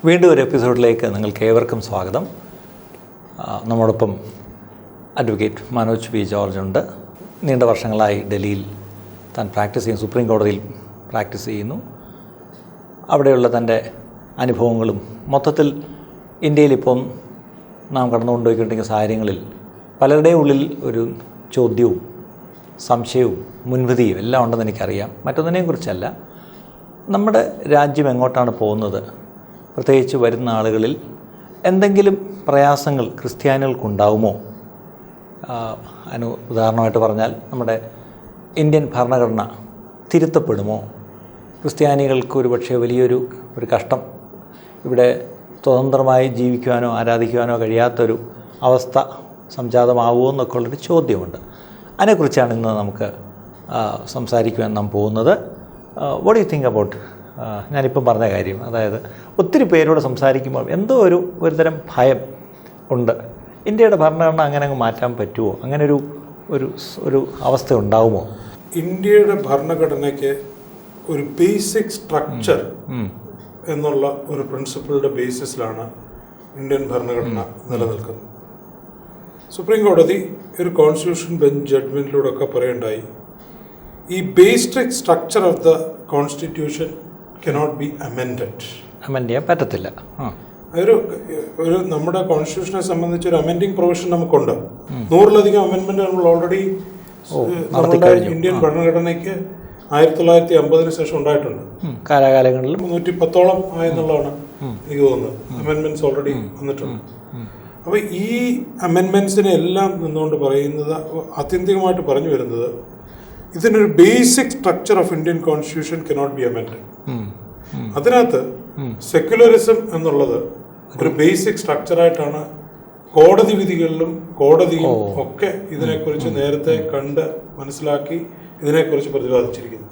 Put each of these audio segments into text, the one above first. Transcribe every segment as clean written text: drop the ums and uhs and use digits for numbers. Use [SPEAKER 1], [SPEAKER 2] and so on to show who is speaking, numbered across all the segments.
[SPEAKER 1] വീണ്ടും ഒരു എപ്പിസോഡിലേക്ക് നിങ്ങൾക്ക് ഏവർക്കും സ്വാഗതം. നമ്മോടൊപ്പം അഡ്വക്കേറ്റ് മനോജ് പി ജോർജ് ഉണ്ട്. നീണ്ട വർഷങ്ങളായി ഡൽഹിയിൽ താൻ പ്രാക്ടീസ് ചെയ്യുന്നു, സുപ്രീം കോടതിയിൽ പ്രാക്ടീസ് ചെയ്യുന്നു. അവിടെയുള്ള തൻ്റെ അനുഭവങ്ങളും മൊത്തത്തിൽ ഇന്ത്യയിലിപ്പം നാം കടന്നുകൊണ്ടുപോയിക്കൊണ്ടിരിക്കുന്ന സാഹചര്യങ്ങളിൽ പലരുടെയും ഉള്ളിൽ ഒരു ചോദ്യവും സംശയവും മുൻവിധിയും എല്ലാം ഉണ്ടെന്ന് എനിക്കറിയാം. മറ്റൊന്നിനെയും കുറിച്ചല്ല, നമ്മുടെ രാജ്യം എങ്ങോട്ടാണ് പോകുന്നത്, പ്രത്യേകിച്ച് വരുന്ന ആളുകളിൽ എന്തെങ്കിലും പ്രയാസങ്ങൾ ക്രിസ്ത്യാനികൾക്കുണ്ടാവുമോ? ഉദാഹരണമായിട്ട് പറഞ്ഞാൽ നമ്മുടെ ഇന്ത്യൻ ഭരണഘടന തിരുത്തപ്പെടുമോ? ക്രിസ്ത്യാനികൾക്ക് ഒരു പക്ഷേ വലിയൊരു കഷ്ടം, ഇവിടെ സ്വതന്ത്രമായി ജീവിക്കുവാനോ ആരാധിക്കുവാനോ കഴിയാത്തൊരു അവസ്ഥ സംജാതമാവുമോ എന്നൊക്കെ ഉള്ളൊരു ചോദ്യമുണ്ട്. അതിനെക്കുറിച്ചാണ് ഇന്ന് നമുക്ക് സംസാരിക്കുവാൻ നാം പോകുന്നത്. വാട്ട് യു തിങ്ക് അബൌട്ട് ഞാനിപ്പം പറഞ്ഞ കാര്യം? അതായത് ഒത്തിരി പേരോട് സംസാരിക്കുമ്പോൾ എന്തോ ഒരുതരം ഭയം ഉണ്ട്. ഇന്ത്യയുടെ ഭരണഘടന അങ്ങനെ അങ്ങ് മാറ്റാൻ പറ്റുമോ? അങ്ങനെ ഒരു അവസ്ഥ ഉണ്ടാവുമോ?
[SPEAKER 2] ഇന്ത്യയുടെ ഭരണഘടനയ്ക്ക് ഒരു ബേസിക് സ്ട്രക്ചർ എന്നുള്ള ഒരു പ്രിൻസിപ്പിളിൻ്റെ ബേസിസിലാണ് ഇന്ത്യൻ ഭരണഘടന നിലനിൽക്കുന്നത്. സുപ്രീം കോടതി ഒരു കോൺസ്റ്റിറ്റ്യൂഷൻ ബെഞ്ച് ജഡ്ജ്മെൻറ്റിലൂടെ ഒക്കെ പറയുണ്ടായി, ഈ basic structure of the constitution cannot be amended.
[SPEAKER 1] Amend ചെയ്യാൻ പറ്റത്തില്ല.
[SPEAKER 2] ഒരു നമ്മുടെ കോൺസ്റ്റിറ്റ്യൂഷനെ സംബന്ധിച്ച് ഒരു അമെൻഡിങ് പ്രൊവിഷൻ നമുക്കുണ്ട്. 100-ലധികം അമെൻമെൻറ്റ് നമ്മൾ ഓൾറെഡി നമ്മുടെ ഇന്ത്യൻ ഭരണഘടനയ്ക്ക് 1950 ശേഷം ഉണ്ടായിട്ടുണ്ട്.
[SPEAKER 1] കാലാകാലങ്ങളിൽ
[SPEAKER 2] 110ഓളം ആയെന്നുള്ളതാണ് എനിക്ക് തോന്നുന്നത്. അമെൻമെൻറ്റ്സ് ഓൾറെഡി വന്നിട്ടുണ്ട്. അപ്പോൾ ഈ അമെൻമെൻറ്റ്സിനെ എല്ലാം നിന്നുകൊണ്ട് പറയുന്നത്, ആത്യന്തികമായിട്ട് പറഞ്ഞു വരുന്നത്, ഇതിനൊരു basic structure of Indian constitution cannot be amend. അതിനകത്ത് സെക്യുലറിസം എന്നുള്ളത് ഒരു ബേസിക് സ്ട്രക്ചറായിട്ടാണ് കോടതി വിധികളിലും കോടതിയും ഒക്കെ ഇതിനെക്കുറിച്ച് നേരത്തെ കണ്ട് മനസ്സിലാക്കി ഇതിനെക്കുറിച്ച് പ്രതിപാദിച്ചിരിക്കുന്നു.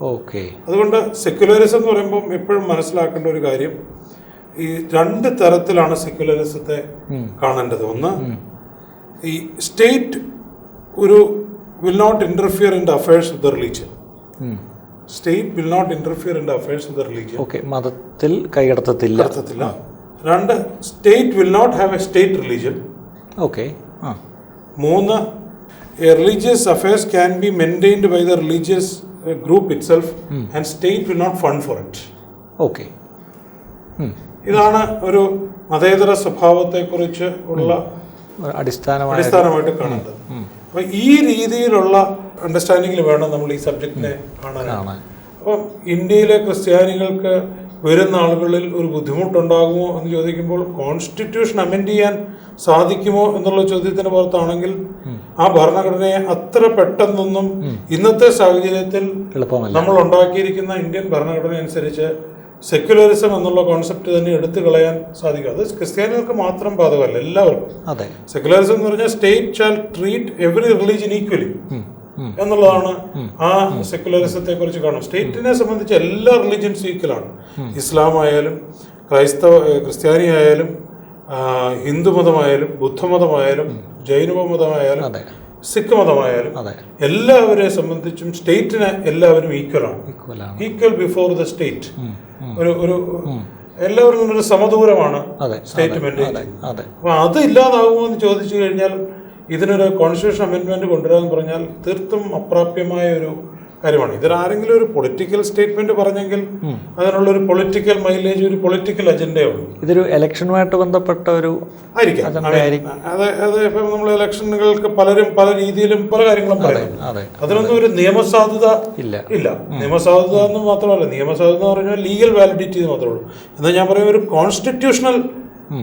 [SPEAKER 2] അതുകൊണ്ട് സെക്യുലറിസം എന്ന് പറയുമ്പം എപ്പോഴും മനസ്സിലാക്കേണ്ട ഒരു കാര്യം, ഈ 2 തരത്തിലാണ് സെക്യുലറിസത്തെ കാണേണ്ടത്. ഒന്ന്, ഈ state will not interfere in the affairs of the religion. State will not interfere in the affairs of the religion.
[SPEAKER 1] മതത്തിൽ കൈകടത്തത്തില്ല.
[SPEAKER 2] 2, state will not have a state religion. 3, a religious affairs can be maintained by the religious group itself and state will not fund for it. ഇതാണ് ഒരു മതേതര സ്വഭാവത്തെക്കുറിച്ച് ഉള്ള അടിസ്ഥാനമായിട്ട് കാണേണ്ടത്. അപ്പം ഈ രീതിയിലുള്ള അണ്ടർസ്റ്റാൻഡിങ്ങിൽ വേണം നമ്മൾ ഈ സബ്ജക്റ്റിനെ കാണാൻ. അപ്പം ഇന്ത്യയിലെ ക്രിസ്ത്യാനികൾക്ക് വരുന്ന ആളുകളിൽ ഒരു ബുദ്ധിമുട്ടുണ്ടാകുമോ എന്ന് ചോദിക്കുമ്പോൾ, കോൺസ്റ്റിറ്റ്യൂഷൻ അമെൻഡ് ചെയ്യാൻ സാധിക്കുമോ എന്നുള്ള ചോദ്യത്തിന് പുറത്താണെങ്കിൽ ആ ഭരണഘടനയെ അത്ര പെട്ടെന്നൊന്നും ഇന്നത്തെ സാഹചര്യത്തിൽ നമ്മൾ ഉണ്ടാക്കിയിരിക്കുന്ന ഇന്ത്യൻ ഭരണഘടന അനുസരിച്ച് സെക്യുലറിസം എന്നുള്ള കോൺസെപ്റ്റ് തന്നെ എടുത്തു കളയാൻ സാധിക്കും. അത് ക്രിസ്ത്യാനികൾക്ക് മാത്രം ബാധകമല്ല, എല്ലാവർക്കും. സെക്യുലറിസം എന്ന് പറഞ്ഞാൽ state shall treat every religion equally എന്നുള്ളതാണ് ആ സെക്യുലറിസത്തെ കുറിച്ച് കാണും. സ്റ്റേറ്റിനെ സംബന്ധിച്ച് എല്ലാ റിലീജിയൻസും ഈക്വലാണ്. ഇസ്ലാം ആയാലും ക്രിസ്ത്യാനി ആയാലും ഹിന്ദു മതമായാലും ബുദ്ധമതമായാലും ജൈനമതമായാലും സിഖ് മതമായാലും എല്ലാവരെ സംബന്ധിച്ചും സ്റ്റേറ്റിന് എല്ലാവരും ഈക്വലാണ്. Equal before the state. ഒരു എല്ലാവരും ഒരു സമദൂരമാണ് സ്റ്റേറ്റ് മെയിൻറ്റെയിൻ. അപ്പൊ അത് ഇല്ലാതാകുമോ എന്ന് ചോദിച്ചു കഴിഞ്ഞാൽ, ഇതിനൊരു കോൺസ്റ്റിറ്റ്യൂഷൻ അമെൻഡ്മെന്റ് കൊണ്ടുവരാന്ന് പറഞ്ഞാൽ തീർത്തും അപ്രാപ്യമായ ഒരു കാര്യമാണ്. ഇതിലാരെങ്കിലും ഒരു പൊളിറ്റിക്കൽ സ്റ്റേറ്റ്മെന്റ് പറഞ്ഞെങ്കിൽ അതിനുള്ളൊരു പൊളിറ്റിക്കൽ മൈലേജ്, ഒരു പൊളിറ്റിക്കൽ അജണ്ടയുണ്ട്.
[SPEAKER 1] ഇതൊരു ഇലക്ഷനുമായിട്ട് ബന്ധപ്പെട്ട ഒരു
[SPEAKER 2] ആയിരിക്കാം. അത് ഇപ്പം നമ്മൾ ഇലക്ഷനുകൾക്ക് പലരും പല രീതിയിലും പല കാര്യങ്ങളും പറയും. അതിനൊന്നും ഒരു നിയമസാധുത ഇല്ല. നിയമസാധുത എന്ന് മാത്രമല്ല, നിയമസാധുത എന്ന് പറഞ്ഞാൽ ലീഗൽ വാലിഡിറ്റി മാത്രമേ ഉള്ളൂ. എന്നാൽ ഞാൻ പറയുന്ന ഒരു കോൺസ്റ്റിറ്റ്യൂഷണൽ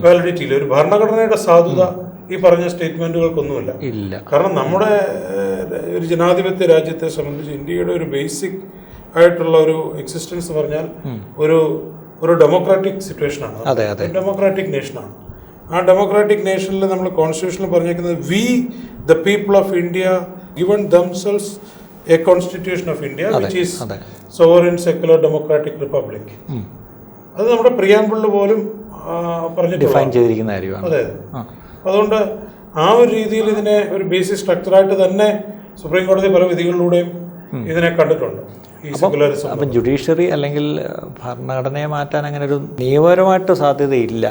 [SPEAKER 2] വാലിഡിറ്റി ഇല്ല, ഒരു ഭരണഘടനയുടെ സാധുത ഈ പറഞ്ഞ സ്റ്റേറ്റ്മെന്റുകൾക്കൊന്നുമില്ല. കാരണം നമ്മുടെ ഒരു ജനാധിപത്യ രാജ്യത്തെ സംബന്ധിച്ച് ഇന്ത്യയുടെ ഒരു ബേസിക് ആയിട്ടുള്ള ഒരു എക്സിസ്റ്റൻസ് പറഞ്ഞാൽ ഒരു ഡെമോക്രാറ്റിക് സിറ്റുവേഷനാണ്, ഡെമോക്രാറ്റിക് നേഷനാണ്. ആ ഡെമോക്രാറ്റിക് നേഷനിൽ നമ്മൾ കോൺസ്റ്റിറ്റ്യൂഷനിൽ പറഞ്ഞേക്കുന്നത്, V the people of India given themselves A constitution of India which is sovereign secular democratic republic. അത് നമ്മുടെ പ്രിയാമ്പിളിൽ പോലും പറഞ്ഞിട്ടുണ്ട്. അതെ, അതുകൊണ്ട് ആ ഒരു രീതിയിൽ ഇതിനെ ഒരു ബേസിക് സ്ട്രക്ചറായിട്ട് തന്നെ സുപ്രീം കോടതി പല വിധികളിലൂടെയും ഇതിനെ കണ്ടിട്ടുണ്ട് ഈ സെക്യുലറിസം.
[SPEAKER 1] അപ്പം ജുഡീഷ്യറി അല്ലെങ്കിൽ ഭരണഘടനയെ മാറ്റാൻ അങ്ങനെ ഒരു നിയമപരമായിട്ട് സാധ്യതയില്ല.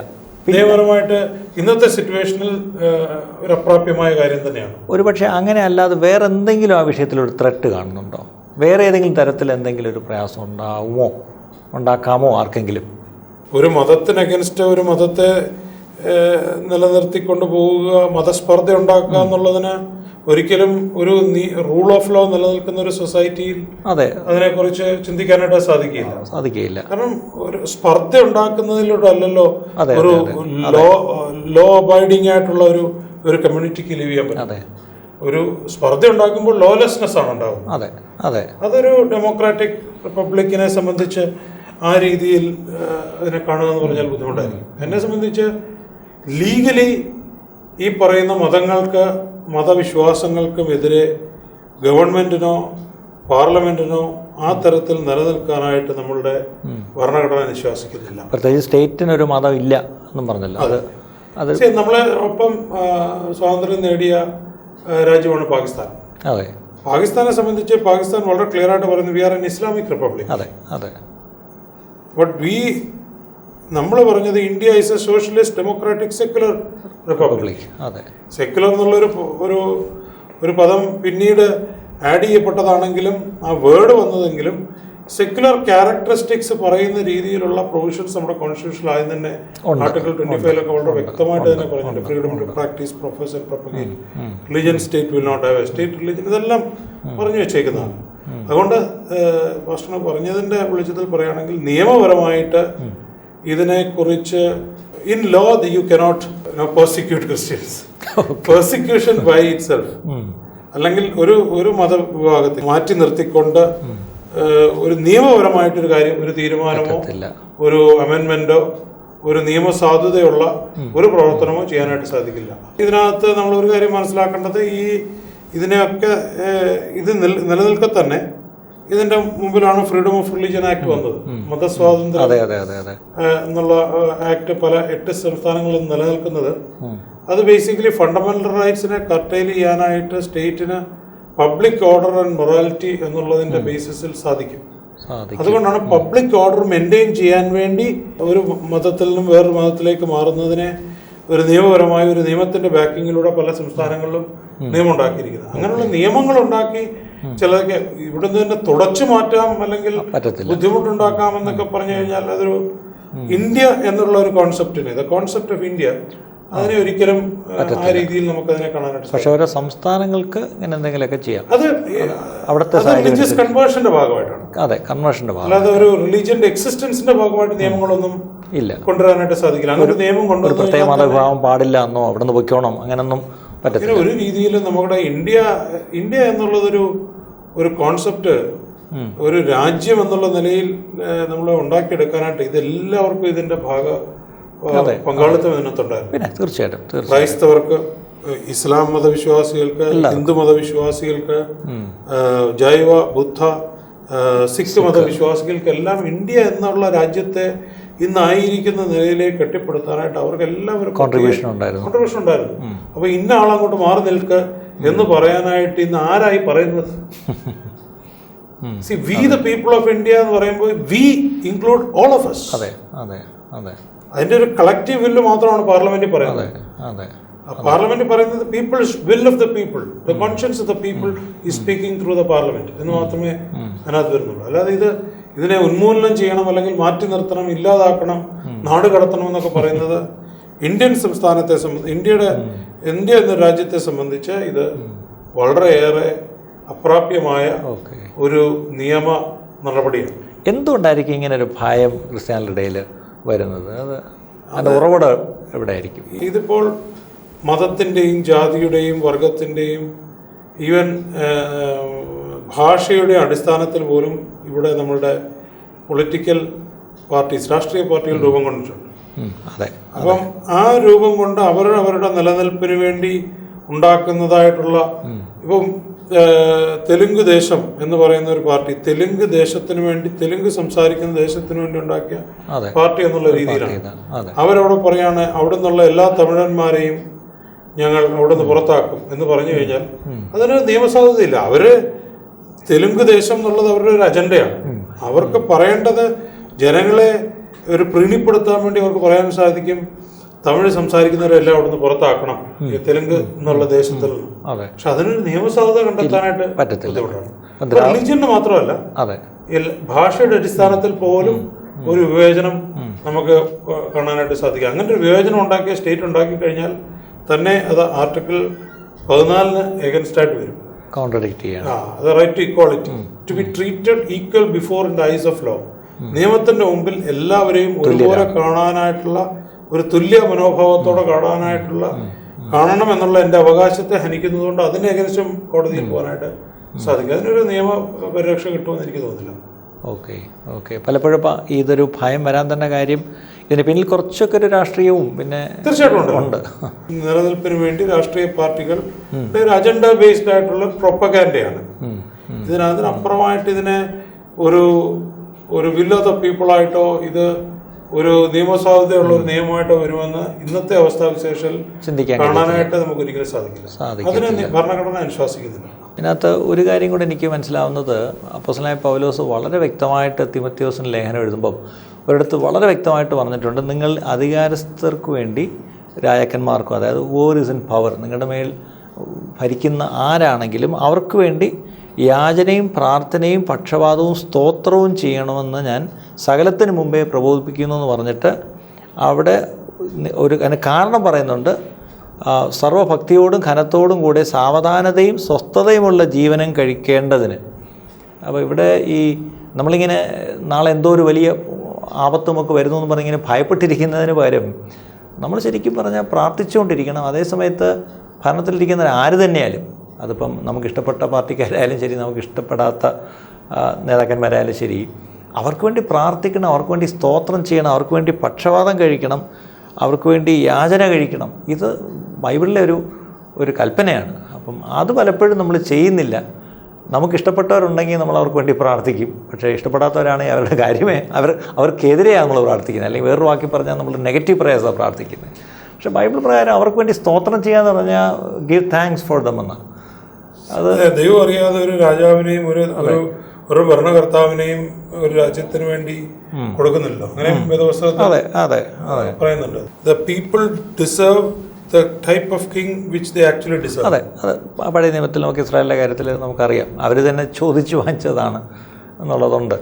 [SPEAKER 2] നിയമപരമായിട്ട് ഇന്നത്തെ സിറ്റുവേഷനിൽ ഒരു അപ്രാപ്യമായ കാര്യം തന്നെയാണ്.
[SPEAKER 1] ഒരുപക്ഷെ അങ്ങനെ അല്ലാതെ വേറെ എന്തെങ്കിലും ആ വിഷയത്തിലൊരു ത്രെട്ട് കാണുന്നുണ്ടോ? വേറെ ഏതെങ്കിലും തരത്തിൽ എന്തെങ്കിലും ഒരു പ്രയാസം ഉണ്ടാക്കാമോ ആർക്കെങ്കിലും?
[SPEAKER 2] ഒരു മതത്തിന് അഗൻസ്റ്റ് ഒരു മതത്തെ നിലനിർത്തിക്കൊണ്ട് പോവുക, മതസ്പർദ്ധ ഉണ്ടാക്കുക എന്നുള്ളതിന് ഒരിക്കലും ഒരു റൂൾ ഓഫ് ലോ നിലനിൽക്കുന്ന ഒരു സൊസൈറ്റിയിൽ അതിനെക്കുറിച്ച് ചിന്തിക്കാനായിട്ട് സാധിക്കില്ല. കാരണം ഒരു സ്പർദ്ധ ഉണ്ടാക്കുന്നതിലൂടെ അല്ലല്ലോ ഒരു ലോ അബൈഡിങ് ആയിട്ടുള്ള ഒരു കമ്മ്യൂണിറ്റിക്ക് ലിവ് ചെയ്യാൻ പറ്റും. ഒരു സ്പർദ്ധ ഉണ്ടാക്കുമ്പോൾ ലോലെസ്നെസ് ആണ് ഉണ്ടാകുന്നത്. അതൊരു ഡെമോക്രാറ്റിക് റിപ്പബ്ലിക്കിനെ സംബന്ധിച്ച് ആ രീതിയിൽ അതിനെ കാണുക എന്ന് പറഞ്ഞാൽ ബുദ്ധിമുട്ടായിരിക്കും. എന്നെ സംബന്ധിച്ച് ലീഗലി ഈ പറയുന്ന മതവിശ്വാസങ്ങൾക്കും എതിരെ ഗവൺമെന്റിനോ പാർലമെന്റിനോ ആ തരത്തിൽ നിലനിൽക്കാനായിട്ട് നമ്മളുടെ ഭരണഘടന അനുശാസിക്കുന്നില്ല.
[SPEAKER 1] പ്രത്യേകിച്ച് സ്റ്റേറ്റിനൊരു മതം ഇല്ല എന്നും പറഞ്ഞല്ലോ.
[SPEAKER 2] നമ്മളെ ഒപ്പം സ്വാതന്ത്ര്യം നേടിയ രാജ്യമാണ് പാകിസ്ഥാൻ. പാകിസ്ഥാനെ സംബന്ധിച്ച് പാകിസ്ഥാൻ വളരെ ക്ലിയർ ആയിട്ട് പറയുന്നത് we are an Islamic republic. But നമ്മൾ പറഞ്ഞത് India is a socialist democratic secular republic. Secular എന്നുള്ള ഒരു പദം പിന്നീട് ആഡ് ചെയ്യപ്പെട്ടതാണെങ്കിലും ആ വേർഡ് വന്നതെങ്കിലും സെക്യുലർ ക്യാരക്ടറിസ്റ്റിക്സ് പറയുന്ന രീതിയിലുള്ള പ്രൊവിഷൻസ് നമ്മുടെ കോൺസ്റ്റിറ്റ്യൂഷനിൽ ആദ്യം തന്നെ ആർട്ടിക്കിൾ 25 വളരെ വ്യക്തമായിട്ട് തന്നെ പറഞ്ഞിട്ടുണ്ട്. Freedom to practise, profess and propagate religion, state will not have a state religion, ഇതെല്ലാം പറഞ്ഞു വെച്ചേക്കുന്നതാണ്. അതുകൊണ്ട് ഫസ്റ്റ് പറഞ്ഞതിൻ്റെ വെളിച്ചത്തിൽ പറയുകയാണെങ്കിൽ നിയമപരമായിട്ട് ഇതിനെക്കുറിച്ച് in law you cannot persecute Christians. Persecution by itself അല്ലെങ്കിൽ ഒരു മതവിഭാഗത്തെ മാറ്റി നിർത്തിക്കൊണ്ട് ഒരു നിയമപരമായിട്ടൊരു കാര്യം, ഒരു തീരുമാനമോ ഒരു അമെൻമെന്റോ ഒരു നിയമസാധുതയുള്ള ഒരു പ്രവർത്തനമോ ചെയ്യാനായിട്ട് സാധിക്കില്ല. ഇതിനകത്ത് നമ്മൾ ഒരു കാര്യം മനസ്സിലാക്കേണ്ടത് ഇതിനെയൊക്കെ ഇത് നിലനിൽക്കെ തന്നെ ഇതിന്റെ മുമ്പിലാണ് ഫ്രീഡം ഓഫ് റിലീജിയൻ ആക്ട് വന്നത്. മതസ്വാതന്ത്ര്യം എന്നുള്ള ആക്ട് പല 8 സംസ്ഥാനങ്ങളിൽ നിലനിൽക്കുന്നത് അത് ബേസിക്കലി ഫണ്ടമെന്റൽ റൈറ്റ്സിനെ കർട്ടൈൽ ചെയ്യാനായിട്ട് സ്റ്റേറ്റിന് പബ്ലിക് ഓർഡർ ആൻഡ് മൊറാലിറ്റി എന്നുള്ളതിന്റെ ബേസിസിൽ സാധിക്കും. അതുകൊണ്ടാണ് പബ്ലിക് ഓർഡർ മെയിൻറ്റെയിൻ ചെയ്യാൻ വേണ്ടി ഒരു മതത്തിൽ നിന്നും വേറൊരു മതത്തിലേക്ക് മാറുന്നതിനെ ഒരു നിയമപരമായ ഒരു നിയമത്തിന്റെ ബാക്കിങ്ങിലൂടെ പല സംസ്ഥാനങ്ങളിലും നിയമം ഉണ്ടാക്കിയിരിക്കുന്നത്. അങ്ങനെയുള്ള നിയമങ്ങൾ ഉണ്ടാക്കി ചിലതൊക്കെ ഇവിടുന്ന് തന്നെ തുടച്ചു മാറ്റാം അല്ലെങ്കിൽ ബുദ്ധിമുട്ടുണ്ടാക്കാം എന്നൊക്കെ പറഞ്ഞു കഴിഞ്ഞാൽ അതൊരു ഇന്ത്യ എന്നുള്ള ഒരു കോൺസെപ്റ്റിന്, ദ കോൺസെപ്റ്റ് ഓഫ് ഇന്ത്യ, അതിനെ ഒരിക്കലും ആ രീതിയിൽ നമുക്ക് അതിനെ കാണാനായിട്ട്.
[SPEAKER 1] പക്ഷെ ഓരോ സംസ്ഥാനങ്ങൾക്ക് ഇങ്ങനെ എന്തെങ്കിലുമൊക്കെ ചെയ്യാം.
[SPEAKER 2] അത് അവിടുത്തെ റിലീജിയസ് കൺവേർഷന്റെ ഭാഗമായിട്ടാണ്.
[SPEAKER 1] കൺവേർഷന്റെ ഭാഗം,
[SPEAKER 2] അല്ലാതെ ഒരു റിലീജിയന്റെ എക്സിസ്റ്റൻസിന്റെ ഭാഗമായിട്ട് നിയമങ്ങളൊന്നും ഇല്ല, കൊണ്ടുവരാനായിട്ട് സാധിക്കില്ല. അങ്ങനെ ഒരു നിയമം കൊണ്ടുവന്നു
[SPEAKER 1] പ്രത്യേക മതവിഭാഗം പാടില്ല എന്നോ അവിടെ നിന്ന് പൊയ്ക്കോണം അങ്ങനൊന്നും പറ്റത്തില്ല.
[SPEAKER 2] ഒരു രീതിയിലും നമ്മുടെ ഇന്ത്യ എന്നുള്ളതൊരു കോൺസെപ്റ്റ്, ഒരു രാജ്യം എന്നുള്ള നിലയിൽ നമ്മൾ ഉണ്ടാക്കിയെടുക്കാനായിട്ട് ഇതെല്ലാവർക്കും ഇതിന്റെ പങ്കാളിത്തം ഇതിനകത്തുണ്ടായിരുന്നു.
[SPEAKER 1] പിന്നെ തീർച്ചയായിട്ടും
[SPEAKER 2] ക്രൈസ്തവർക്ക്, ഇസ്ലാം മതവിശ്വാസികൾക്ക്, ഹിന്ദു മതവിശ്വാസികൾക്ക്, ജൈവ, ബുദ്ധ, സിഖ് മതവിശ്വാസികൾക്കെല്ലാം ഇന്ത്യ എന്നുള്ള രാജ്യത്തെ ഇന്നായിരിക്കുന്ന നിലയിലേക്ക് കെട്ടിപ്പടുത്താനായിട്ട് അവർക്ക് എല്ലാവരും
[SPEAKER 1] കോൺട്രിബ്യൂഷൻ ഉണ്ടായിരുന്നു.
[SPEAKER 2] അപ്പൊ ഇന്ന ആളങ്ങോട്ട് മാറി നിൽക്ക് എന്ന് പറയാനായിട്ട് ഇന്ന് ആരായി പറയുന്നത്? We the people of India എന്ന് പറയുമ്പോൾ we include all of us. അതിന്റെ ഒരു കളക്റ്റീവ് വില്ല് മാത്രമാണ് പാർലമെന്റിൽ പറയുന്നത്. പാർലമെന്റ് പറയുന്നത് people's will of the people, the conscience of the people is speaking through the parliament എന്ന് മാത്രമേ അതിനകത്ത് വരുന്നുള്ളൂ. അല്ലാതെ ഇതിനെ ഉന്മൂലനം ചെയ്യണം അല്ലെങ്കിൽ മാറ്റി നിർത്തണം, ഇല്ലാതാക്കണം, നാട് കടത്തണം എന്നൊക്കെ പറയുന്നത് ഇന്ത്യൻ സംസ്ഥാനത്തെ ഇന്ത്യ എന്ന രാജ്യത്തെ സംബന്ധിച്ച് ഇത് വളരെയേറെ അപ്രാപ്യമായ ഒരു നിയമ നടപടിയാണ്.
[SPEAKER 1] എന്തുകൊണ്ടായിരിക്കും ഇങ്ങനെ ഒരു ഭയം ക്രിസ്ത്യാനികളുടെ ഇടയിൽ വരുന്നത്? അത് ഉറവിടം എവിടെയായിരിക്കും?
[SPEAKER 2] ഇതിപ്പോൾ മതത്തിൻ്റെയും ജാതിയുടെയും വർഗത്തിൻ്റെയും ഈവൻ ഭാഷയുടെ അടിസ്ഥാനത്തിൽ പോലും ഇവിടെ നമ്മളുടെ പൊളിറ്റിക്കൽ പാർട്ടീസ്, രാഷ്ട്രീയ പാർട്ടികൾ രൂപം കൊണ്ടിട്ടുണ്ട്. അപ്പം ആ രൂപം കൊണ്ട് അവരുടെ നിലനിൽപ്പിന് വേണ്ടി ഉണ്ടാക്കുന്നതായിട്ടുള്ള, ഇപ്പം തെലുങ്ക് ദേശം എന്ന് പറയുന്ന ഒരു പാർട്ടി തെലുങ്ക് ദേശത്തിന് വേണ്ടി, തെലുങ്ക് സംസാരിക്കുന്ന ദേശത്തിന് വേണ്ടി ഉണ്ടാക്കിയ പാർട്ടി എന്നുള്ള രീതിയിലാണ്. അവരവിടെ പറയാണ് അവിടെ നിന്നുള്ള എല്ലാ തമിഴന്മാരെയും ഞങ്ങൾ അവിടെ നിന്ന് പുറത്താക്കും എന്ന് പറഞ്ഞു കഴിഞ്ഞാൽ അതിന് നിയമസാധുതയില്ല. അവര് തെലുങ്ക് ദേശം എന്നുള്ളത് അവരുടെ ഒരു അജണ്ടയാണ്. അവർക്ക് പറയേണ്ടത് ജനങ്ങളെ ഒരു പ്രീണിപ്പെടുത്താൻ വേണ്ടി അവർക്ക് പറയാൻ സാധിക്കും, തമിഴ് സംസാരിക്കുന്നവരെല്ലാം അവിടുന്ന് പുറത്താക്കണം ഈ തെലുങ്ക് എന്നുള്ള ദേശത്തിൽ നിന്ന്. പക്ഷെ അതിനൊരു നിയമസാധുത കണ്ടെത്താനായിട്ട് ബുദ്ധിമുട്ടാണ്. റിലീജിയന് മാത്രമല്ല, ഭാഷയുടെ അടിസ്ഥാനത്തിൽ പോലും ഒരു വിവേചനം നമുക്ക് കാണാനായിട്ട് സാധിക്കും. അങ്ങനെ ഒരു വിവേചനം ഉണ്ടാക്കിയ സ്റ്റേറ്റ് ഉണ്ടാക്കി കഴിഞ്ഞാൽ തന്നെ അത് ആർട്ടിക്കിൾ 14 എഗൻസ്റ്റ് ആയിട്ട് വരും. അത് right to equality, to be treated equal before in the eyes of law. നിയമത്തിന്റെ മുമ്പിൽ എല്ലാവരെയും ഒരുപോലെ കാണാനായിട്ടുള്ള ഒരു തുല്യ മനോഭാവത്തോടെ കാണണം എന്നുള്ള എൻ്റെ അവകാശത്തെ ഹനിക്കുന്നതുകൊണ്ട് അതിന് എഗൻസ്റ്റും കോടതിയിൽ പോകാനായിട്ട് സാധിക്കും. അതിനൊരു നിയമ പരിരക്ഷ കിട്ടുമെന്ന് എനിക്ക് തോന്നുന്നില്ല.
[SPEAKER 1] ഓക്കെ പലപ്പോഴും ഇതൊരു ഭയം വരാൻ തന്നെ കാര്യം ഇതിന് പിന്നിൽ കുറച്ചൊക്കെ ഒരു രാഷ്ട്രീയവും പിന്നെ
[SPEAKER 2] തീർച്ചയായിട്ടും ഉണ്ട്. നിലനിൽപ്പിന് വേണ്ടി രാഷ്ട്രീയ പാർട്ടികൾ ഒരു അജണ്ട ബേസ്ഡ് ആയിട്ടുള്ള പ്രൊപ്പഗാൻഡയാണ്. അതിനപ്പുറമായിട്ട് ഇതിനെ ഒരു വിൽ ഓഫ് ദ പീപ്പിളായിട്ടോ ഇത് ഒരു നിയമസാധുതയുള്ള ഒരു നിയമമായിട്ടോ വരുമെന്ന് ഇന്നത്തെ അവസ്ഥാവിശേഷത്തിൽ കാണാനായിട്ട് നമുക്ക് ഒരിക്കലും സാധിക്കില്ല. അതിന് ഭരണഘടന അനുശാസിക്കുന്നില്ല.
[SPEAKER 1] ഇതിനകത്ത് ഒരു കാര്യം കൂടെ എനിക്ക് മനസ്സിലാവുന്നത്, അപ്പോസ്തലനായ പൗലോസ് വളരെ വ്യക്തമായിട്ട് തിമോഥെയോസിന് ലേഖനം എഴുതുമ്പം ഒരിടത്ത് വളരെ വ്യക്തമായിട്ട് പറഞ്ഞിട്ടുണ്ട്, നിങ്ങൾ അധികാരസ്ഥർക്ക് വേണ്ടി രാജാക്കന്മാർക്കും, അതായത് വോർ ഇസ് ഇൻ പവർ, നിങ്ങളുടെ മേൽ ഭരിക്കുന്ന ആരാണെങ്കിലും അവർക്ക് വേണ്ടി യാചനയും പ്രാർത്ഥനയും പക്ഷപാതവും സ്തോത്രവും ചെയ്യണമെന്ന് ഞാൻ സകലത്തിന് മുമ്പേ പ്രബോധിപ്പിക്കുന്നു എന്ന് പറഞ്ഞിട്ട് അവിടെ അതിന് കാരണം പറയുന്നുണ്ട്. സർവഭക്തിയോടും ഘനത്തോടും കൂടെ സാവധാനതയും സ്വസ്ഥതയുമുള്ള ജീവനം കഴിക്കേണ്ടതിന്. അപ്പോൾ ഇവിടെ ഈ നമ്മളിങ്ങനെ നാളെ എന്തോ ഒരു വലിയ ആപത്തുമൊക്കെ വരുന്നു എന്ന് പറഞ്ഞിങ്ങനെ ഭയപ്പെട്ടിരിക്കുന്നതിന് പകരം നമ്മൾ ശരിക്കും പറഞ്ഞാൽ പ്രാർത്ഥിച്ചുകൊണ്ടിരിക്കണം. അതേസമയത്ത് ഭരണത്തിലിരിക്കുന്ന ആര് തന്നെയാലും, അതിപ്പം നമുക്കിഷ്ടപ്പെട്ട പാർട്ടിക്കാരായാലും ശരി, നമുക്കിഷ്ടപ്പെടാത്ത നേതാക്കന്മാരായാലും ശരി, അവർക്ക് വേണ്ടി പ്രാർത്ഥിക്കണം, അവർക്ക് വേണ്ടി സ്തോത്രം ചെയ്യണം, അവർക്ക് വേണ്ടി പക്ഷപാതം കഴിക്കണം, അവർക്ക് വേണ്ടി യാചന കഴിക്കണം. ഇത് ബൈബിളിലെ ഒരു കൽപ്പനയാണ്. അപ്പം അത് പലപ്പോഴും നമ്മൾ ചെയ്യുന്നില്ല. നമുക്കിഷ്ടപ്പെട്ടവരുണ്ടെങ്കിൽ നമ്മൾ അവർക്ക് വേണ്ടി പ്രാർത്ഥിക്കും. പക്ഷേ ഇഷ്ടപ്പെടാത്തവരാണെങ്കിൽ അവരുടെ കാര്യമേ അവർക്കെതിരെയാണ് നമ്മൾ പ്രാർത്ഥിക്കുന്നത്. അല്ലെങ്കിൽ വേറൊരു വാക്കി പറഞ്ഞാൽ നമ്മൾ നെഗറ്റീവ് പ്രേയേഴ്സാണ് പ്രാർത്ഥിക്കുന്നത്. പക്ഷേ ബൈബിൾ പ്രകാരം അവർക്ക് വേണ്ടി സ്തോത്രം ചെയ്യാന്ന് പറഞ്ഞാൽ ഗിവ് താങ്ക്സ് ഫോർ ദം എന്നാണ്.
[SPEAKER 2] അത് ദൈവം അറിയാതെ ഒരു രാജാവിനെയും ഒരു ഭരണകർത്താവിനെയും ഒരു രാജ്യത്തിന് വേണ്ടി കൊടുക്കുന്നില്ലല്ലോ. അങ്ങനെ വേദപുസ്തകത്തിൽ പറയുന്നുണ്ട്, the people deserve the type of king which they actually deserve.
[SPEAKER 1] അതെ, പഴയ നിയമത്തിൽ നമുക്ക് ഇസ്രായേലിൻ്റെ കാര്യത്തിൽ നമുക്കറിയാം, അവർ തന്നെ ചോദിച്ചു വാങ്ങിച്ചതാണ് എന്നുള്ളതുണ്ട്.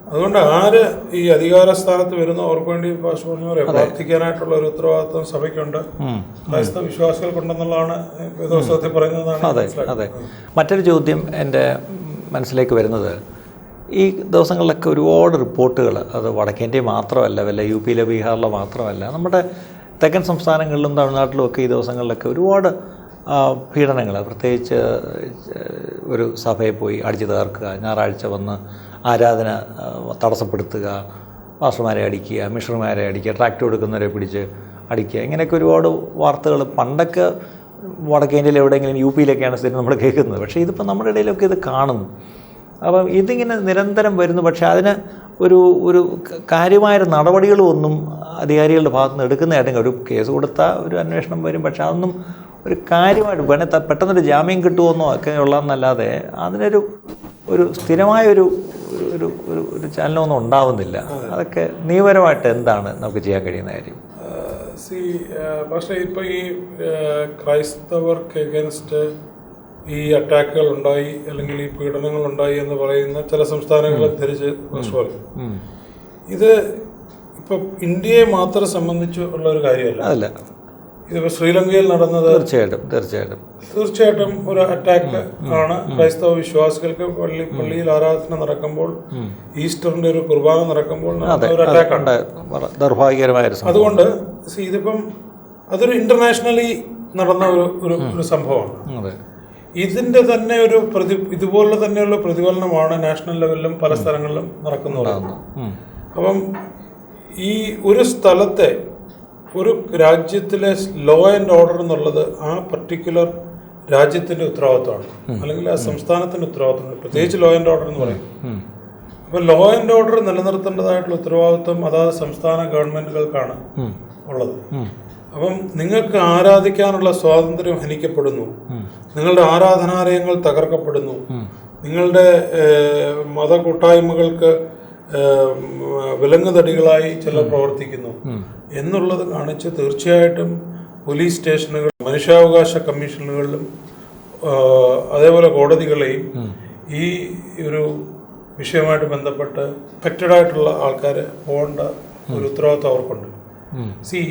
[SPEAKER 2] അതുകൊണ്ട് ആര് ഈ അധികാര സ്ഥാനത്ത് വരുന്ന അവർക്ക് വേണ്ടി പ്രാർത്ഥിക്കാനായിട്ടുള്ള ഒരു ഉത്തരവാദിത്വം സഭയ്ക്കുണ്ട്, ക്രൈസ്തവ വിശ്വാസികൾക്കുണ്ടെന്നുള്ളതാണ് വേദപുസ്തകത്തിൽ പറയുന്നതാണ്.
[SPEAKER 1] അതെ. മറ്റൊരു ചോദ്യം എൻ്റെ മനസ്സിലേക്ക് വരുന്നത്, ഈ ദിവസങ്ങളിലൊക്കെ ഒരുപാട് റിപ്പോർട്ടുകൾ, അത് വടക്കേന്ത്യ മാത്രമല്ല, വല്ല യു പിയിലെ ബീഹാറിലെ മാത്രമല്ല, നമ്മുടെ തെക്കൻ സംസ്ഥാനങ്ങളിലും തമിഴ്നാട്ടിലും ഒക്കെ ഈ ദിവസങ്ങളിലൊക്കെ ഒരുപാട് പീഡനങ്ങൾ, പ്രത്യേകിച്ച് ഒരു സഭയെ പോയി അടിച്ചു തകർക്കുക, ഞായറാഴ്ച വന്ന് ആരാധന തടസ്സപ്പെടുത്തുക, പാസ്റ്റർമാരെ അടിക്കുക, മിഷണറിമാരെ അടിക്കുക, ട്രാക്ട് കൊടുക്കുന്നവരെ പിടിച്ച് അടിക്കുക, ഇങ്ങനെയൊക്കെ ഒരുപാട് വാർത്തകൾ പണ്ടൊക്കെ വടക്കേന്ത്യയിൽ എവിടെയെങ്കിലും യു പിയിലൊക്കെയാണ് സ്ഥിരം നമ്മൾ കേൾക്കുന്നത്. പക്ഷേ ഇതിപ്പോൾ നമ്മുടെ ഇടയിലൊക്കെ ഇത് കാണുന്നു. അപ്പം ഇതിങ്ങനെ നിരന്തരം വരുന്നു. പക്ഷേ അതിന് ഒരു കാര്യമായൊരു നടപടികളും ഒന്നും അധികാരികളുടെ ഭാഗത്ത് നിന്ന് എടുക്കുന്നതായിട്ടും, ഒരു കേസ് കൊടുത്താൽ ഒരു അന്വേഷണം വരും. പക്ഷേ അതൊന്നും ഒരു കാര്യമായിട്ട് വേണേൽ പെട്ടെന്നൊരു ജാമ്യം കിട്ടുമെന്നോ ഒക്കെ ഉള്ളതെന്നല്ലാതെ അതിനൊരു സ്ഥിരമായൊരു ചലനമൊന്നും ഉണ്ടാവുന്നില്ല. അതൊക്കെ നിയമപരമായിട്ട് എന്താണ് നമുക്ക് ചെയ്യാൻ കഴിയുന്ന കാര്യം?
[SPEAKER 2] പക്ഷേ ഇപ്പോൾ ഈ ക്രൈസ്തവർക്ക് എഗൻസ്റ്റ് ഈ അറ്റാക്കുകൾ ഉണ്ടായി അല്ലെങ്കിൽ ഈ പീഡനങ്ങൾ ഉണ്ടായി എന്ന് പറയുന്ന ചില സംസ്ഥാനങ്ങളെ ധരിച്ച് ഇത് ഇപ്പം ഇന്ത്യയെ മാത്രം സംബന്ധിച്ച് ഉള്ള ഒരു കാര്യമല്ല.
[SPEAKER 1] അതല്ല,
[SPEAKER 2] ഇതിപ്പോൾ ശ്രീലങ്കയിൽ നടന്നത് തീർച്ചയായിട്ടും ഒരു അറ്റാക്ക് ആണ്. ക്രൈസ്തവ വിശ്വാസികൾക്ക് പള്ളിയിൽ ആരാധന നടക്കുമ്പോൾ, ഈസ്റ്ററിന്റെ ഒരു കുർബാന നടക്കുമ്പോൾ ഒരു അറ്റാക്കാണ്,
[SPEAKER 1] ദൗർഭാഗ്യകരമായ.
[SPEAKER 2] അതുകൊണ്ട് ഇതിപ്പം അതൊരു ഇന്റർനാഷണലി നടന്ന ഒരു സംഭവമാണ്. ഇതിന്റെ തന്നെ ഇതുപോലെ തന്നെയുള്ള പ്രതിഫലനമാണ് നാഷണൽ ലെവലിലും പല സ്ഥലങ്ങളിലും നടക്കുന്നത്. അപ്പം ഈ ഒരു സ്ഥലത്തെ ഒരു രാജ്യത്തിലെ ലോ ആൻഡ് ഓർഡർ എന്നുള്ളത് ആ പർട്ടിക്കുലർ രാജ്യത്തിന്റെ ഉത്തരവാദിത്തമാണ്, അല്ലെങ്കിൽ ആ സംസ്ഥാനത്തിന്റെ ഉത്തരവാദിത്തമാണ്. പ്രത്യേകിച്ച് ലോ ആൻഡ് ഓർഡർ എന്ന് പറയും. അപ്പോൾ ലോ ആൻഡ് ഓർഡർ നിലനിർത്തേണ്ടതായിട്ടുള്ള ഉത്തരവാദിത്വം അതാത് സംസ്ഥാന ഗവൺമെന്റുകൾക്കാണ് ഉള്ളത്. അപ്പം നിങ്ങൾക്ക് ആരാധിക്കാനുള്ള സ്വാതന്ത്ര്യം ഹനിക്കപ്പെടുന്നു, നിങ്ങളുടെ ആരാധനാലയങ്ങൾ തകർക്കപ്പെടുന്നു, നിങ്ങളുടെ മത കൂട്ടായ്മകൾക്ക് വിലങ്ങുതടികളായി ചിലർ പ്രവർത്തിക്കുന്നു എന്നുള്ളത് കാണിച്ച് തീർച്ചയായിട്ടും പോലീസ് സ്റ്റേഷനുകൾ, മനുഷ്യാവകാശ കമ്മീഷനുകളിലും അതേപോലെ കോടതികളെയും ഈ ഒരു വിഷയവുമായിട്ട് ബന്ധപ്പെട്ട് അഫക്റ്റഡ് ആയിട്ടുള്ള ആൾക്കാർ പോകേണ്ട ഒരു ഉത്തരവാദിത്വം അവർക്കുണ്ട്.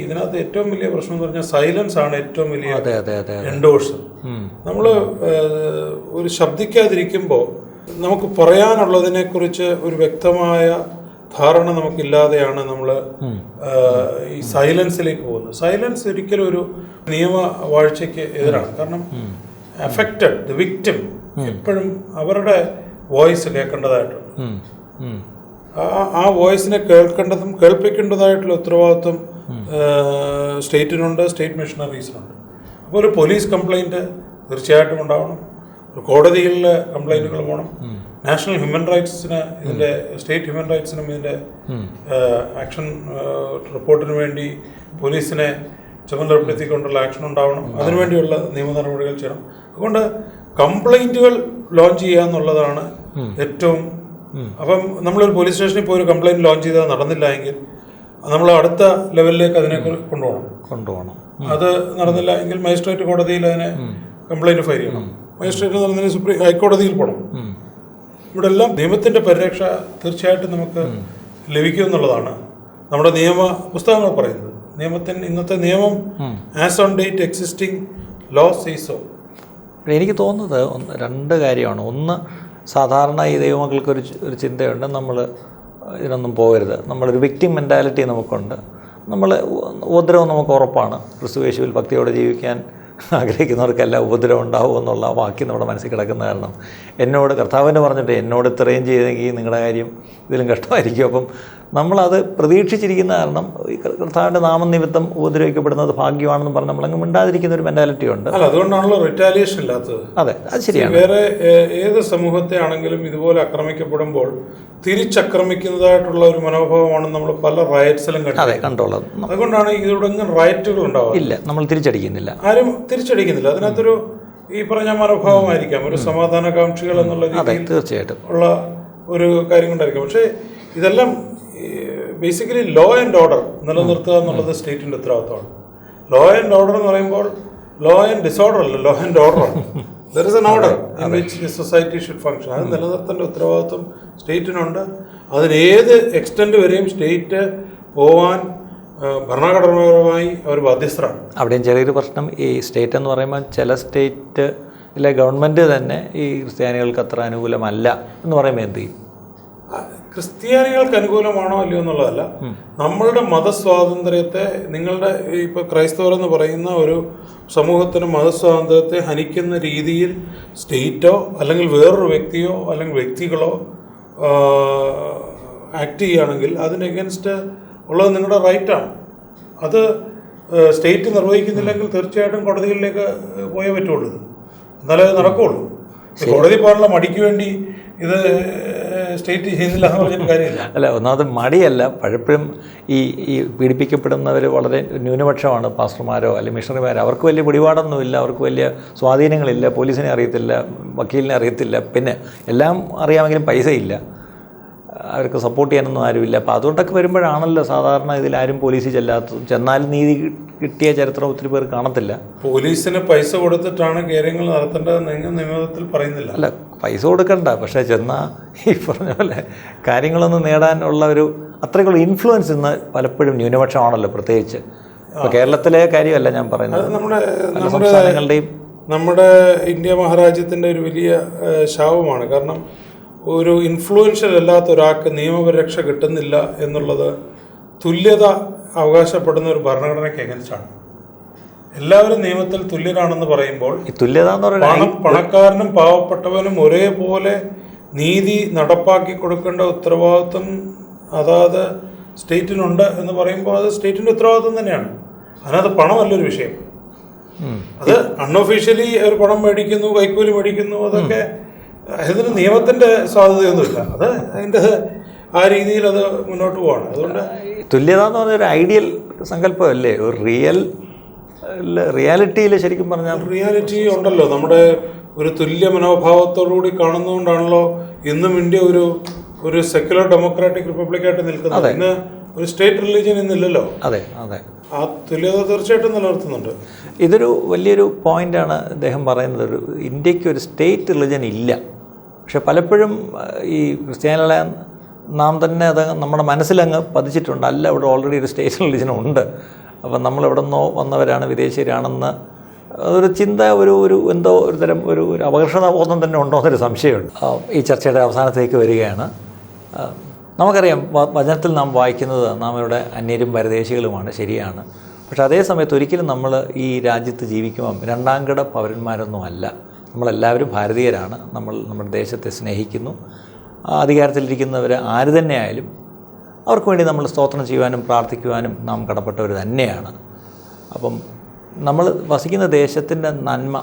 [SPEAKER 2] ഇതിനകത്ത് ഏറ്റവും വലിയ പ്രശ്നം എന്ന് പറഞ്ഞാൽ സൈലൻസ് ആണ് ഏറ്റവും വലിയ എൻഡോഴ്സ്. നമ്മൾ ഒരു ശബ്ദിക്കാതിരിക്കുമ്പോൾ നമുക്ക് പറയാനുള്ളതിനെക്കുറിച്ച് ഒരു വ്യക്തമായ ധാരണ നമുക്കില്ലാതെയാണ് നമ്മൾ ഈ സൈലൻസിലേക്ക് പോകുന്നത്. സൈലൻസ് ഒരിക്കലും ഒരു നിയമവാഴ്ചയ്ക്ക് എതിരാണ്. കാരണം അഫക്റ്റഡ് ദ വിക്ടിം എപ്പോഴും അവരുടെ വോയിസ് കേൾക്കേണ്ടതായിട്ടുണ്ട്. ആ വോയിസിനെ കേൾക്കേണ്ടതും കേൾപ്പിക്കേണ്ടതായിട്ടുള്ള ഉത്തരവാദിത്വം സ്റ്റേറ്റിനുണ്ട്, സ്റ്റേറ്റ് മിഷണറീസിനുണ്ട്. അപ്പോൾ ഒരു പോലീസ് കംപ്ലൈൻറ്റ് തീർച്ചയായിട്ടും ഉണ്ടാവണം, ഒരു കോടതികളിലെ കംപ്ലൈൻറ്റുകൾ പോകണം, നാഷണൽ ഹ്യൂമൻ റൈറ്റ്സിന് ഇതിൻ്റെ സ്റ്റേറ്റ് ഹ്യൂമൻ റൈറ്റ്സിനും ഇതിൻ്റെ ആക്ഷൻ റിപ്പോർട്ടിന് വേണ്ടി പോലീസിനെ ചുമതലപ്പെടുത്തിക്കൊണ്ടുള്ള ആക്ഷൻ ഉണ്ടാവണം, അതിനുവേണ്ടിയുള്ള നിയമ നടപടികൾ ചെയ്യണം. അതുകൊണ്ട് കംപ്ലൈൻറ്റുകൾ ലോഞ്ച് ചെയ്യുക എന്നുള്ളതാണ് ഏറ്റവും. അപ്പം നമ്മളൊരു പോലീസ് സ്റ്റേഷനിൽ പോയി ഒരു കംപ്ലൈൻറ്റ് ലോഞ്ച് ചെയ്താൽ നടന്നില്ല എങ്കിൽ നമ്മൾ അടുത്ത ലെവലിലേക്ക് അതിനെ കൊണ്ടുപോകണം. അത് നടന്നില്ല എങ്കിൽ മജിസ്ട്രേറ്റ് കോടതിയിൽ അതിനെ കംപ്ലൈൻറ്റ് ഫയൽ ചെയ്യണം, മജിസ്ട്രേറ്റ് നടന്നതിന് ഹൈക്കോടതിയിൽ പോകണം. ഇവിടെ എല്ലാം നിയമത്തിൻ്റെ പരിരക്ഷ തീർച്ചയായിട്ടും നമുക്ക് ലഭിക്കും എന്നുള്ളതാണ് നമ്മുടെ നിയമ പുസ്തകങ്ങൾ പറയുന്നത്. ഇന്നത്തെ നിയമം as on date existing law സീസോ.
[SPEAKER 1] എനിക്ക് തോന്നുന്നത് രണ്ട് കാര്യമാണ്. ഒന്ന്, സാധാരണ ഈ ദൈവമക്കൾക്കൊരു ചിന്തയുണ്ട്, നമ്മൾ ഇതിനൊന്നും പോകരുത്, നമ്മളൊരു വിക്ടിം മെൻറ്റാലിറ്റി നമുക്കുണ്ട്, നമ്മൾ ഉപദ്രവം നമുക്ക് ഉറപ്പാണ്. ക്രിസ്തുയേശുവിൽ ഭക്തിയോടെ ജീവിക്കാൻ ആഗ്രഹിക്കുന്നവർക്കെല്ലാം ഉപദ്രവം ഉണ്ടാവും എന്നുള്ള വാക്യം നമ്മുടെ മനസ്സിൽ കിടക്കുന്ന കാരണം എന്നോട് കർത്താവിനെ പറഞ്ഞിട്ട് എന്നോട് ഇത്രയും ചെയ്തെങ്കിൽ നിങ്ങളുടെ കാര്യം ഇതിലും കഷ്ടമായിരിക്കും. അപ്പം നമ്മളത് പ്രതീക്ഷിച്ചിരിക്കുന്ന കാരണം ഈ കർത്താവിൻ്റെ നാമനിമിത്തം ഉപദ്രവിക്കപ്പെടുന്നത് ഭാഗ്യമാണെന്ന് പറഞ്ഞ് നമ്മളങ്ങ് മിണ്ടാതിരിക്കുന്ന ഒരു മെൻറ്റാലിറ്റി ഉണ്ട്.
[SPEAKER 2] അല്ല, അതുകൊണ്ടാണല്ലോ റിറ്റാലിയേഷൻ ഇല്ലാത്തത്.
[SPEAKER 1] അതെ, അത് ശരിയാണ്.
[SPEAKER 2] വേറെ ഏത് സമൂഹത്തെ ആണെങ്കിലും ഇതുപോലെ ആക്രമിക്കപ്പെടുമ്പോൾ തിരിച്ചക്രമിക്കുന്നതായിട്ടുള്ള ഒരു മനോഭാവമാണ് നമ്മൾ പല റയറ്റ്സിലും
[SPEAKER 1] കണ്ടുള്ളത്.
[SPEAKER 2] അതുകൊണ്ടാണ് ഇവിടെ റയറ്റുകൾ ഉണ്ടാവുക.
[SPEAKER 1] ഇല്ല, നമ്മൾ തിരിച്ചടിക്കുന്നില്ല,
[SPEAKER 2] ആരും തിരിച്ചടിക്കുന്നില്ല. അതിനകത്തൊരു ഈ പറഞ്ഞ മനോഭാവമായിരിക്കാം, ഒരു സമാധാനകാംക്ഷികൾ എന്നുള്ള രീതിയിൽ
[SPEAKER 1] തീർച്ചയായിട്ടും
[SPEAKER 2] ഉള്ള ഒരു കാര്യം കൊണ്ടായിരിക്കും. പക്ഷേ ഇതെല്ലാം ബേസിക്കലി ലോ ആൻഡ് ഓർഡർ നിലനിർത്തുക എന്നുള്ളത് സ്റ്റേറ്റിൻ്റെ ഉത്തരവാദിത്തമാണ്. ലോ ആൻഡ് ഓർഡർ എന്ന് പറയുമ്പോൾ ലോ ആൻഡ് ഡിസോർഡർ അല്ല, ലോ ആൻഡ് ഓർഡറാണ്. There is an order in which society should function. അത് നിലനിർത്തേണ്ട ഉത്തരവാദിത്വം സ്റ്റേറ്റിനുണ്ട്. അതിനേത് എക്സ്റ്റെൻറ്റ് വരെയും സ്റ്റേറ്റ് പോവാൻ ഭരണഘടനാപരമായി അവർ ബാധ്യസ്ഥരാണ്.
[SPEAKER 1] അവിടെയും ചെറിയൊരു പ്രശ്നം, ഈ സ്റ്റേറ്റ് എന്ന് പറയുമ്പോൾ ചില സ്റ്റേറ്റിലെ ഗവൺമെൻറ് തന്നെ ഈ ക്രിസ്ത്യാനികൾക്ക് അത്ര അനുകൂലമല്ല എന്ന് പറയുമ്പോൾ എന്ത് ചെയ്യും?
[SPEAKER 2] ക്രിസ്ത്യാനികൾക്ക് അനുകൂലമാണോ അല്ലയോ എന്നുള്ളതല്ല, നമ്മളുടെ മതസ്വാതന്ത്ര്യത്തെ, നിങ്ങളുടെ ഇപ്പോൾ ക്രൈസ്തവരെന്ന് പറയുന്ന ഒരു സമൂഹത്തിന് മതസ്വാതന്ത്ര്യത്തെ ഹനിക്കുന്ന രീതിയിൽ സ്റ്റേറ്റോ അല്ലെങ്കിൽ വേറൊരു വ്യക്തിയോ അല്ലെങ്കിൽ വ്യക്തികളോ ആക്ട് ചെയ്യുകയാണെങ്കിൽ അതിന് എഗൻസ്റ്റ് ഉള്ളത് നിങ്ങളുടെ റൈറ്റാണ്. അത് സ്റ്റേറ്റ് നിർവഹിക്കുന്നില്ലെങ്കിൽ തീർച്ചയായിട്ടും കോടതികളിലേക്ക് പോയേ പറ്റുള്ളൂ, എന്നാലേ അത് നടക്കുകയുള്ളൂ. കോടതി പോകാനുള്ള മടിക്ക് വേണ്ടി ഇത് സ്റ്റേറ്റ് ചെയ്യുന്നില്ല എന്ന് പറഞ്ഞിട്ട് കാര്യമില്ല.
[SPEAKER 1] അല്ല, ഒന്നാമത് മടിയല്ല, പലപ്പോഴും ഈ പീഡിപ്പിക്കപ്പെടുന്നവർ വളരെ ന്യൂനപക്ഷമാണ്. പാസ്റ്റർമാരോ അല്ലെങ്കിൽ മിഷണറിമാരോ, അവർക്ക് വലിയ പിടിപാടൊന്നുമില്ല, അവർക്ക് വലിയ സ്വാധീനങ്ങളില്ല, പോലീസിനെ അറിയത്തില്ല, വക്കീലിനെ അറിയത്തില്ല, പിന്നെ എല്ലാം അറിയാമെങ്കിലും പൈസയില്ല, അവർക്ക് സപ്പോർട്ട് ചെയ്യാനൊന്നും ആരുമില്ല. അപ്പോൾ അതുകൊണ്ടൊക്കെ വരുമ്പോഴാണല്ലോ സാധാരണ ഇതിലാരും പോലീസിൽ ചെന്നാലും നീതി കിട്ടിയ ചരിത്രം ഒത്തിരി പേർ കാണത്തില്ല.
[SPEAKER 2] പോലീസിന് പൈസ കൊടുത്തിട്ടാണ് കാര്യങ്ങൾ നടത്തേണ്ടതെന്ന് നിയമത്തിൽ പറയുന്നില്ല.
[SPEAKER 1] അല്ല, പൈസ കൊടുക്കണ്ട, പക്ഷേ ചെന്നാൽ ഈ പറഞ്ഞ പോലെ കാര്യങ്ങളൊന്നും നേടാനുള്ള ഒരു അത്രയ്ക്കുള്ള ഇൻഫ്ലുവൻസ് ഇന്ന് പലപ്പോഴും ന്യൂനപക്ഷമാണല്ലോ. പ്രത്യേകിച്ച് ഇപ്പോൾ കേരളത്തിലെ കാര്യമല്ല ഞാൻ പറയുന്നത്, സംസ്ഥാനങ്ങളുടെയും
[SPEAKER 2] നമ്മുടെ ഇന്ത്യ മഹാരാജ്യത്തിൻ്റെ ഒരു വലിയ ശാപമാണ്. കാരണം ഒരു ഇൻഫ്ലുവൻഷ്യൽ അല്ലാത്ത ഒരാൾക്ക് നിയമപരിരക്ഷ കിട്ടുന്നില്ല എന്നുള്ളത് തുല്യത അവകാശപ്പെടുന്ന ഒരു ഭരണഘടനയ്ക്ക് എഗൻസ്റ്റാണ്. എല്ലാവരും നിയമത്തിൽ തുല്യരാണെന്ന് പറയുമ്പോൾ
[SPEAKER 1] തുല്യത എന്ന് പറയുന്നത്
[SPEAKER 2] പണക്കാരനും പാവപ്പെട്ടവനും ഒരേപോലെ നീതി നടപ്പാക്കി കൊടുക്കേണ്ട ഉത്തരവാദിത്വം അതാത് സ്റ്റേറ്റിനുണ്ട് എന്ന് പറയുമ്പോൾ അത് സ്റ്റേറ്റിൻ്റെ ഉത്തരവാദിത്വം തന്നെയാണ്. അതിനകത്ത് പണമല്ലൊരു വിഷയം. അത് അൺഒഫീഷ്യലി ഒരു പണം മേടിക്കുന്നു, കൈക്കൂലി മേടിക്കുന്നു, അതൊക്കെ അതിന് നിയമത്തിൻ്റെ സാധ്യതയൊന്നുമില്ല. അത് അതിൻ്റെ ആ രീതിയിൽ അത് മുന്നോട്ട് പോവാണ്. അതുകൊണ്ട്
[SPEAKER 1] തുല്യത എന്ന് പറഞ്ഞൊരു ഐഡിയൽ സങ്കല്പമല്ലേ, ഒരു റിയൽ റിയാലിറ്റിയിൽ ശരിക്കും പറഞ്ഞാൽ
[SPEAKER 2] റിയാലിറ്റി ഉണ്ടല്ലോ. നമ്മുടെ ഒരു തുല്യ മനോഭാവത്തോടുകൂടി കാണുന്നതുകൊണ്ടാണല്ലോ ഇന്നും ഇന്ത്യ ഒരു സെക്യുലർ ഡെമോക്രാറ്റിക് റിപ്പബ്ലിക്കായിട്ട് നിൽക്കുന്നത്. ഇന്ന് ഒരു സ്റ്റേറ്റ് റിലീജിയൻ ഇന്നില്ലല്ലോ.
[SPEAKER 1] അതെ അതെ,
[SPEAKER 2] ആ തുല്യത തീർച്ചയായിട്ടും നിലനിർത്തുന്നുണ്ട്.
[SPEAKER 1] ഇതൊരു വലിയൊരു പോയിൻ്റാണ് അദ്ദേഹം പറയുന്നത്. ഒരു ഇന്ത്യക്ക് ഒരു സ്റ്റേറ്റ് റിലിജൻ ഇല്ല. പക്ഷെ പലപ്പോഴും ഈ ക്രിസ്ത്യാനികളെ നാം തന്നെ അത് നമ്മുടെ മനസ്സിലങ്ങ് പതിച്ചിട്ടുണ്ട്. അല്ല, ഇവിടെ ഓൾറെഡി ഒരു സ്റ്റേറ്റ് റിലിജൻ ഉണ്ട്. അപ്പം നമ്മളെവിടെ നിന്നോ വന്നവരാണ്, വിദേശീയരാണെന്ന് ഒരു ചിന്ത, ഒരു എന്തോ ഒരു തരം ഒരു അപകർഷതാബോധം തന്നെ ഉണ്ടോ എന്നൊരു സംശയമുണ്ട്. ഈ ചർച്ചയുടെ അവസാനത്തേക്ക് വരികയാണ്. നമുക്കറിയാം, വചനത്തിൽ നാം വായിക്കുന്നത് നാം ഇവിടെ അന്യരും പരദേശികളുമാണ്, ശരിയാണ്. പക്ഷേ അതേ സമയത്ത് ഒരിക്കലും നമ്മൾ ഈ രാജ്യത്ത് ജീവിക്കുമ്പം രണ്ടാംകിട പൗരന്മാരൊന്നും അല്ല. നമ്മളെല്ലാവരും ഭാരതീയരാണ്. നമ്മൾ നമ്മുടെ ദേശത്തെ സ്നേഹിക്കുന്നു. അധികാരത്തിലിരിക്കുന്നവർ ആര് തന്നെയായാലും അവർക്ക് വേണ്ടി നമ്മൾ സ്തോത്രം ചെയ്യുവാനും പ്രാർത്ഥിക്കുവാനും നാം കടപ്പെട്ടവർ തന്നെയാണ്. അപ്പം നമ്മൾ വസിക്കുന്ന ദേശത്തിൻ്റെ നന്മ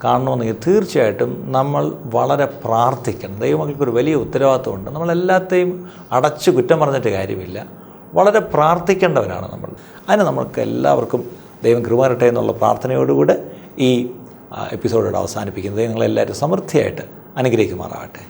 [SPEAKER 1] കാണണമെന്നെങ്കിൽ തീർച്ചയായിട്ടും നമ്മൾ വളരെ പ്രാർത്ഥിക്കണം. ദൈവമക്കൾക്കൊരു വലിയ ഉത്തരവാദിത്വമുണ്ട്. നമ്മളെല്ലാത്തെയും അടച്ചു കുറ്റം പറഞ്ഞിട്ട് കാര്യമില്ല. വളരെ പ്രാർത്ഥിക്കേണ്ടവരാണ് നമ്മൾ. അതിന് നമ്മൾക്ക് എല്ലാവർക്കും ദൈവം കൃപ തരട്ടെ എന്നുള്ള പ്രാർത്ഥനയോടുകൂടെ ഈ എപ്പിസോഡോട് അവസാനിപ്പിക്കുന്നത്. നിങ്ങളെല്ലാവരും സമൃദ്ധിയായിട്ട് അനുഗ്രഹിക്കുമാറാകട്ടെ.